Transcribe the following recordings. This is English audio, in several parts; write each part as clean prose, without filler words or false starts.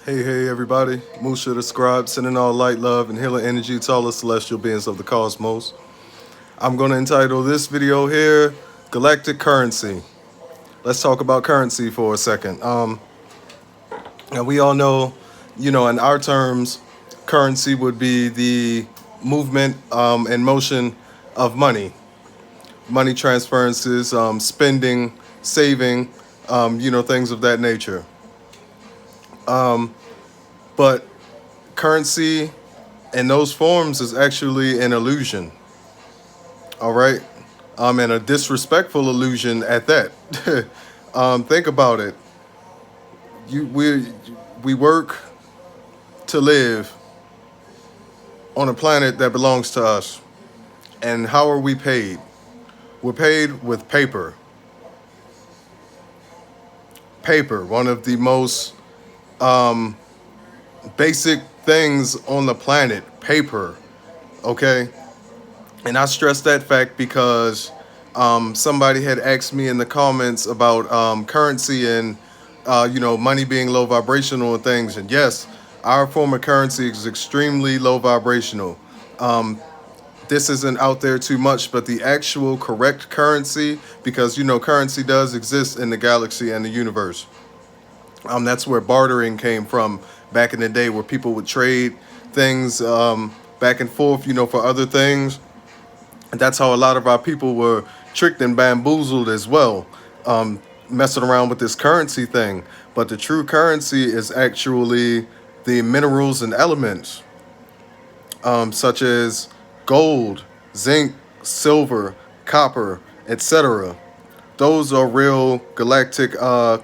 Hey, everybody. Musha the Scribe, sending all light, love, and healing energy to all the celestial beings of the cosmos. I'm going to entitle this video here, Galactic Currency. Let's talk about currency for a second. And we all know, in our terms, currency would be the movement and motion of money. Money transferences, spending, saving, things of that nature. But currency in those forms is actually an illusion, all right? And a disrespectful illusion at that. Think about it. We work to live on a planet that belongs to us. And how are we paid? We're paid with paper. Paper, one of the most basic things on the planet. Paper, okay? And I stress that fact because somebody had asked me in the comments about currency and, money being low vibrational and things. And yes, our form of currency is extremely low vibrational. This isn't out there too much, but the actual correct currency, because, currency does exist in the galaxy and the universe. That's where bartering came from back in the day, where people would trade things back and forth, for other things. And that's how a lot of our people were tricked and bamboozled as well, messing around with this currency thing. But the true currency is actually the minerals and elements, such as gold, zinc, silver, copper, etc. Those are real galactic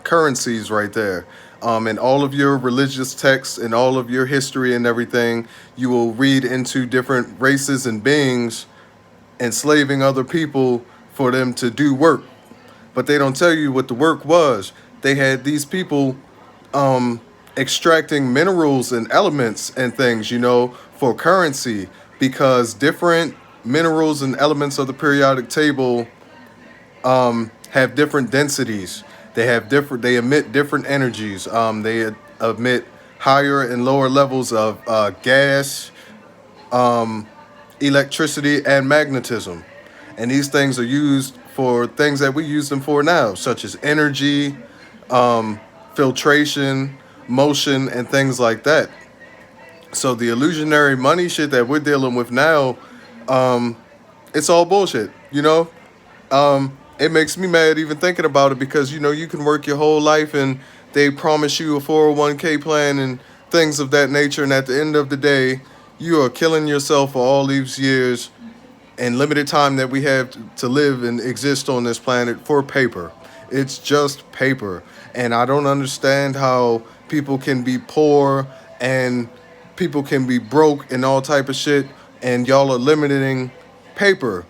currencies right there. In all of your religious texts and all of your history and everything, you will read into different races and beings enslaving other people for them to do work. But they don't tell you what the work was. They had these people extracting minerals and elements and things, for currency, because different minerals and elements of the periodic table have different densities. They emit different energies. They emit higher and lower levels of gas, electricity, and magnetism. And these things are used for things that we use them for now, such as energy, filtration, motion, and things like that. So the illusionary money shit that we're dealing with now, it's all bullshit, It makes me mad even thinking about it because, you can work your whole life and they promise you a 401k plan and things of that nature. And at the end of the day, you are killing yourself for all these years and limited time that we have to live and exist on this planet for paper. It's just paper. And I don't understand how people can be poor and people can be broke and all type of shit, and y'all are limiting paper.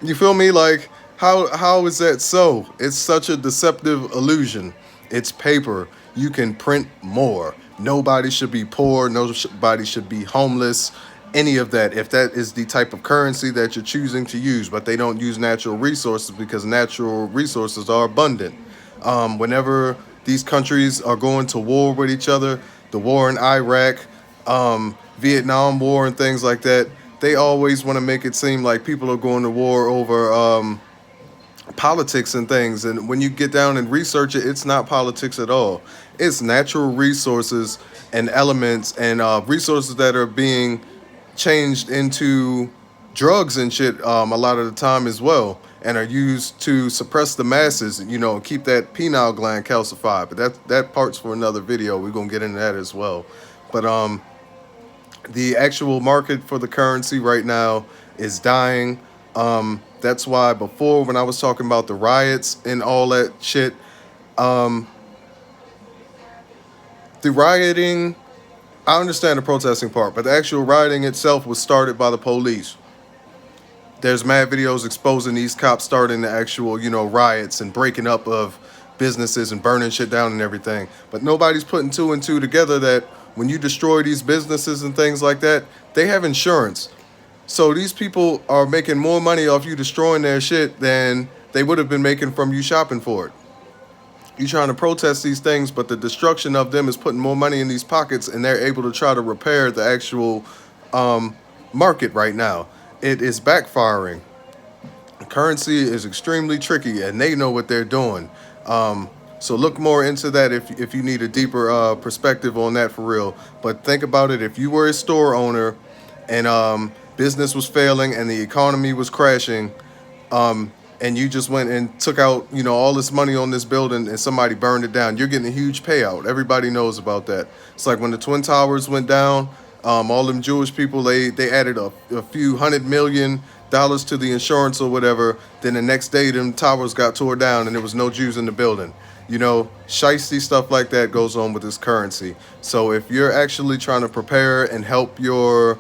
You feel me? Like, how is that so? It's such a deceptive illusion. It's paper. You can print more. Nobody should be poor. Nobody should be homeless. Any of that, if that is the type of currency that you're choosing to use. But they don't use natural resources because natural resources are abundant. Whenever these countries are going to war with each other, the war in Iraq, Vietnam War, and things like that, they always want to make it seem like people are going to war over politics and things. And when you get down and research it, it's not politics at all. It's natural resources and elements and resources that are being changed into drugs and shit a lot of the time as well, and are used to suppress the masses, keep that pineal gland calcified. But that part's for another video. We're gonna get into that as well. But the actual market for the currency right now is dying. That's why before, when I was talking about the riots and all that shit, the rioting, I understand the protesting part, but the actual rioting itself was started by the police. There's mad videos exposing these cops starting the actual, riots and breaking up of businesses and burning shit down and everything. But nobody's putting two and two together that when you destroy these businesses and things like that, they have insurance. So these people are making more money off you destroying their shit than they would have been making from you shopping for it. You trying to protest these things, but the destruction of them is putting more money in these pockets, and they're able to try to repair the actual market right now. It is backfiring. Currency is extremely tricky, and they know what they're doing. So look more into that if you need a deeper perspective on that for real. But think about it: if you were a store owner and business was failing and the economy was crashing, and you just went and took out, all this money on this building and somebody burned it down, you're getting a huge payout. Everybody knows about that. It's like when the Twin Towers went down, all them Jewish people, they added a few $100 million to the insurance or whatever. Then the next day, them towers got tore down and there was no Jews in the building. Shiesty stuff like that goes on with this currency. So if you're actually trying to prepare and help your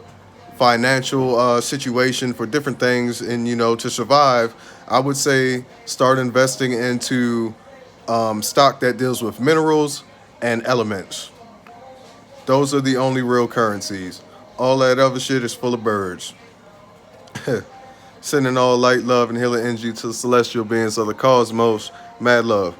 financial situation for different things and to survive, I would say start investing into stock that deals with minerals and elements. Those are the only real currencies. All that other shit is full of birds. Sending all light, love, and healing energy to the celestial beings of the cosmos. Mad love.